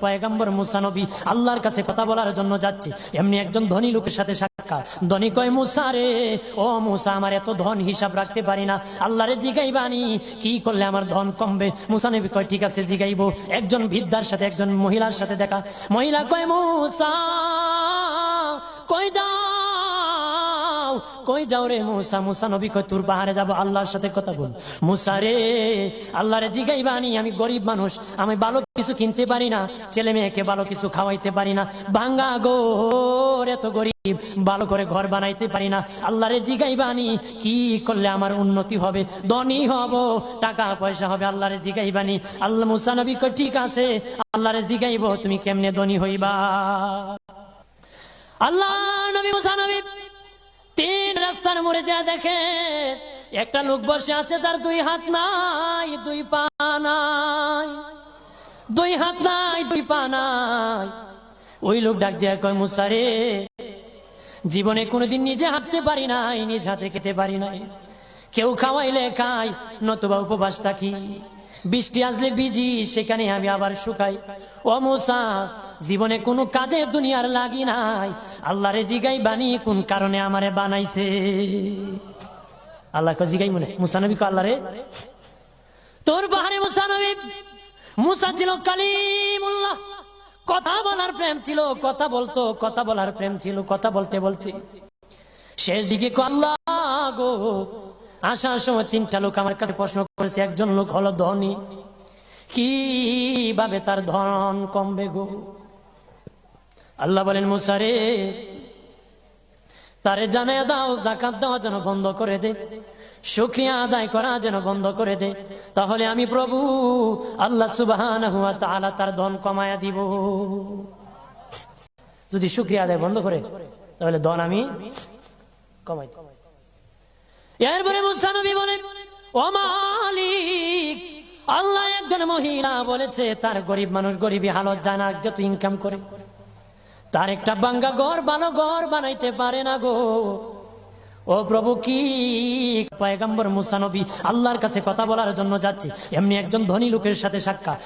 পয়গম্বর মুসা নবী আল্লাহর কাছে কথা বলার জন্য যাচ্ছে, এমনি একজন ধনী লোকের সাথে সাক্ষাৎ। ধনী কয়, মুসা রে, ও মুসা, আমার এত ধন হিসাব রাখতে পারি না, আল্লাহরে জিগাইবানি কি করলে আমার ধন কমবে? মুসা নবী কয়, ঠিক আছে জিগাইবো। একজন বৃদ্ধার সাথে একজন মহিলার সাথে দেখা। মহিলা কয়, মুসা কই যাও, কই যাও রে মুসা? মুসা নবী কয়, তোর পাহাড়ে যাবো, আল্লাহর সাথে কথা বল। মুসা রে, আল্লাহরে জিগাইবানি, আমি গরিব মানুষ, আমি ভালো কিছু কিনতে পারি না, ছেলে মেয়েকে ভালো কিছু খাওয়াইতে পারি না, ভাঙ্গা গোর, এত গরিব, ভালো করে ঘর বানাইতে পারি না, আল্লাহরে জিগাইবানি কি করলে আমার উন্নতি হবে, ধনী হব, টাকা পয়সা হবে, আল্লাহরে জিগাইবানি। আল্লাহ মুসা নবী কয়, ঠিক আছে, আল্লাহরে জিগাইব, তুমি কেমনে ধনী হইবা? আল্লাহ নবী মুসা নবী তিন রাস্তার মোড়ে যা দেখে একটা লোক বসে আছে, তার দুই হাত নাই, দুই পা নাই, দুই হাত নাই, দুই পা নাই। ওই লোক ডাক দিয়া কয়, মুসা রে, জীবনে কোনোদিন নিজে হাঁটতে পারি নাই, নিজ হাতে খেতে পারি নাই, কেউ খাওয়াইলে খাই, নতুবা উপবাস থাকি, বৃষ্টি আসলে ভিজি, সেখানে আমি আবার শুকাই। ও মুসা, জীবনে কোনো কাজে দুনিয়ার লাগি নাই, আল্লাহরে জিগাই বানি কোন কারণে আমারে বানাইছে? আল্লাহ জিগাই মনে মুসা নবী আল্লাহরে, তোর পাহাড়ে মুসা নবী, মুসা ছিল কালিমুল্লাহ, কথা বলার প্রেম ছিল, কথা বলতো, কথা বলার প্রেম ছিল, কথা বলতে বলতে শেষ দিকে আল্লাহ গো, আসার সময় তিনটা লোক আমার কাছে প্রশ্ন করেছে, একজন লোক হলো ধনী, কিভাবে তার ধন কমবে গো? আল্লাহ বলেন, মুসা রে, তারে জানায়া দাও, যাকাত দেওয়া যেন বন্ধ করে দে, শুকরিয়া আদায় করা যেন বন্ধ করে দে, তাহলে আমি প্রভু আল্লাহ সুবহানাহু ওয়া তাআলা তার ধন কমায়া দিব। যদি শুকরিয়া আদায় বন্ধ করে, তাহলে ধন আমি কমাই দেব। এরপরে মুসা নবী বলেন, ও মালিক, আল্লাহ একজন মহিলা বলেছে তার গরিব মানুষ গরিবী হালত জানা, যত ইনকাম করে তার একটা ভাঙ্গা ঘর, ভালো ঘর বানাইতে পারে না গো। ও প্রভু, কি? পয়গম্বর মুসা নবী আল্লাহর কাছে কথা বলার জন্য যাচ্ছে, এমনি একজন ধনী লোকের সাথে সাক্ষাৎ।